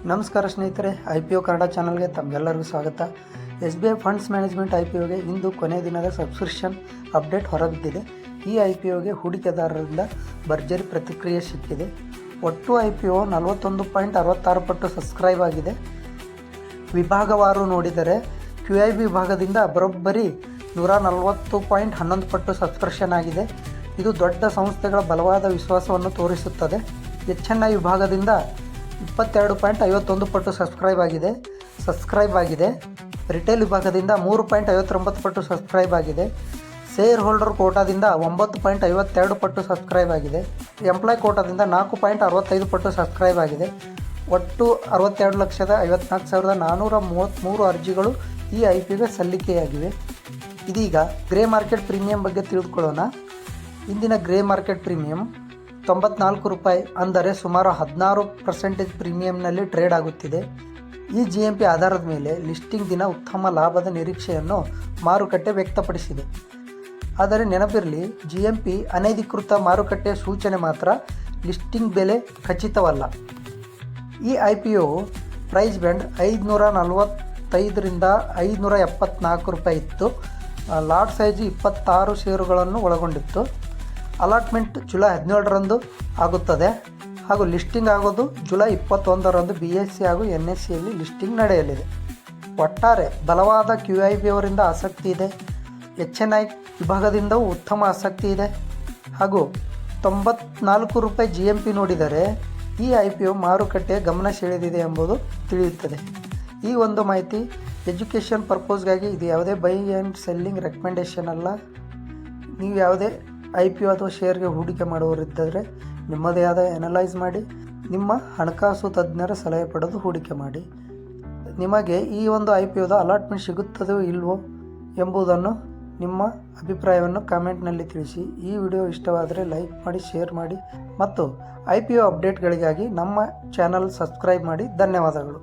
ನಮಸ್ಕಾರ ಸ್ನೇಹಿತರೆ, IPO ಕನ್ನಡ ಚಾನಲ್ಗೆ ತಮಗೆಲ್ಲರಿಗೂ ಸ್ವಾಗತ. SBI ಫಂಡ್ಸ್ ಮ್ಯಾನೇಜ್ಮೆಂಟ್ IPOಗೆ ಇಂದು ಕೊನೆಯ ದಿನದ ಸಬ್ಸ್ಕ್ರಿಪ್ಷನ್ ಅಪ್ಡೇಟ್ ಹೊರಬಿದ್ದಿದೆ. ಈ IPOಗೆ ಹೂಡಿಕೆದಾರರಿಂದ ಭರ್ಜರಿ ಪ್ರತಿಕ್ರಿಯೆ ಸಿಕ್ಕಿದೆ. ಒಟ್ಟು IPO 41.66 ಪಟ್ಟು ಸಬ್ಸ್ಕ್ರೈಬ್ ಆಗಿದೆ. ವಿಭಾಗವಾರು ನೋಡಿದರೆ QIB ವಿಭಾಗದಿಂದ ಬರೋಬ್ಬರಿ 140.11 ಪಟ್ಟು ಸಬ್ಸ್ಕ್ರಿಪ್ಷನ್ ಆಗಿದೆ. ಇದು ದೊಡ್ಡ ಸಂಸ್ಥೆಗಳ ಬಲವಾದ ವಿಶ್ವಾಸವನ್ನು ತೋರಿಸುತ್ತದೆ. HNI ವಿಭಾಗದಿಂದ 22.51 ಪಟ್ಟು ಸಬ್ಸ್ಕ್ರೈಬ್ ಆಗಿದೆ. ರಿಟೇಲ್ ವಿಭಾಗದಿಂದ 3.59 ಪಟ್ಟು ಸಬ್ಸ್ಕ್ರೈಬ್ ಆಗಿದೆ. ಶೇರ್ ಹೋಲ್ಡರ್ ಕೋಟಾದಿಂದ 9.52 ಪಟ್ಟು ಸಬ್ಸ್ಕ್ರೈಬ್ ಆಗಿದೆ. ಎಂಪ್ಲಾಯ್ ಕೋಟಾದಿಂದ 4.65 ಪಟ್ಟು ಸಬ್ಸ್ಕ್ರೈಬ್ ಆಗಿದೆ. ಒಟ್ಟು 62,54,433 ಅರ್ಜಿಗಳು ಈ IPOಗೆ ಸಲ್ಲಿಕೆಯಾಗಿವೆ. ಇದೀಗ ಗ್ರೇ ಮಾರ್ಕೆಟ್ ಪ್ರೀಮಿಯಂ ಬಗ್ಗೆ ತಿಳಿದುಕೊಳ್ಳೋಣ. ಇಂದಿನ ಗ್ರೇ ಮಾರ್ಕೆಟ್ ಪ್ರೀಮಿಯಂ 94 ರೂಪಾಯಿ, ಅಂದರೆ ಸುಮಾರು 16% ಪ್ರೀಮಿಯಂನಲ್ಲಿ ಟ್ರೇಡ್ ಆಗುತ್ತಿದೆ. ಈ GMP ಆಧಾರದ ಮೇಲೆ ಲಿಸ್ಟಿಂಗ್ ದಿನ ಉತ್ತಮ ಲಾಭದ ನಿರೀಕ್ಷೆಯನ್ನು ಮಾರುಕಟ್ಟೆ ವ್ಯಕ್ತಪಡಿಸಿದೆ. ಆದರೆ ನೆನಪಿರಲಿ, GMP ಅನಧಿಕೃತ ಮಾರುಕಟ್ಟೆಯ ಸೂಚನೆ ಮಾತ್ರ, ಲಿಸ್ಟಿಂಗ್ ಬೆಲೆ ಖಚಿತವಲ್ಲ. ಈ IPO ಪ್ರೈಸ್ ಬ್ಯಾಂಡ್ 545ರಿಂದ 574 ರೂಪಾಯಿ ಇತ್ತು. ಲಾಟ್ ಸೈಜ್ 26 ಷೇರುಗಳನ್ನು ಒಳಗೊಂಡಿತ್ತು. ಅಲಾಟ್ಮೆಂಟ್ ಜುಲೈ 17ರಂದು ಆಗುತ್ತದೆ ಹಾಗೂ ಲಿಸ್ಟಿಂಗ್ ಆಗೋದು ಜುಲೈ 21ರಂದು BSE ಹಾಗೂ NSEಯಲ್ಲಿ ಲಿಸ್ಟಿಂಗ್ ನಡೆಯಲಿದೆ. ಒಟ್ಟಾರೆ ಬಲವಾದ QIB ಅವರಿಂದ ಆಸಕ್ತಿ ಇದೆ. HNI ವಿಭಾಗದಿಂದಲೂ ಉತ್ತಮ ಆಸಕ್ತಿ ಇದೆ ಹಾಗೂ 94 ರೂಪಾಯಿ GMP ನೋಡಿದರೆ ಈ IPO ಮಾರುಕಟ್ಟೆಯ ಗಮನ ಸೆಳೆದಿದೆ ಎಂಬುದು ತಿಳಿಯುತ್ತದೆ. ಈ ಒಂದು ಮಾಹಿತಿ ಎಜುಕೇಷನ್ ಪರ್ಪಸ್ಗಾಗಿ, ಇದು ಯಾವುದೇ ಬೈ ಆ್ಯಂಡ್ ಸೆಲ್ಲಿಂಗ್ ರೆಕಮೆಂಡೇಷನ್ ಅಲ್ಲ. ನೀವು ಯಾವುದೇ IPO ಅಥವಾ ಶೇರ್ಗೆ ಹೂಡಿಕೆ ಮಾಡುವವರಿದ್ದರೆ ನಿಮ್ಮದೇ ಆದ ಅನಲೈಸ್ ಮಾಡಿ, ನಿಮ್ಮ ಹಣಕಾಸು ತಜ್ಞರ ಸಲಹೆ ಪಡೆದು ಹೂಡಿಕೆ ಮಾಡಿ. ನಿಮಗೆ ಈ ಒಂದು IPOದ ಅಲಾಟ್ಮೆಂಟ್ ಸಿಗುತ್ತದೋ ಇಲ್ವೋ ಎಂಬುದನ್ನು, ನಿಮ್ಮ ಅಭಿಪ್ರಾಯವನ್ನು ಕಾಮೆಂಟ್ನಲ್ಲಿ ತಿಳಿಸಿ. ಈ ವಿಡಿಯೋ ಇಷ್ಟವಾದರೆ ಲೈಕ್ ಮಾಡಿ, ಶೇರ್ ಮಾಡಿ ಮತ್ತು IPO ಅಪ್ಡೇಟ್ಗಳಿಗಾಗಿ ನಮ್ಮ ಚಾನಲ್ ಸಬ್ಸ್ಕ್ರೈಬ್ ಮಾಡಿ. ಧನ್ಯವಾದಗಳು.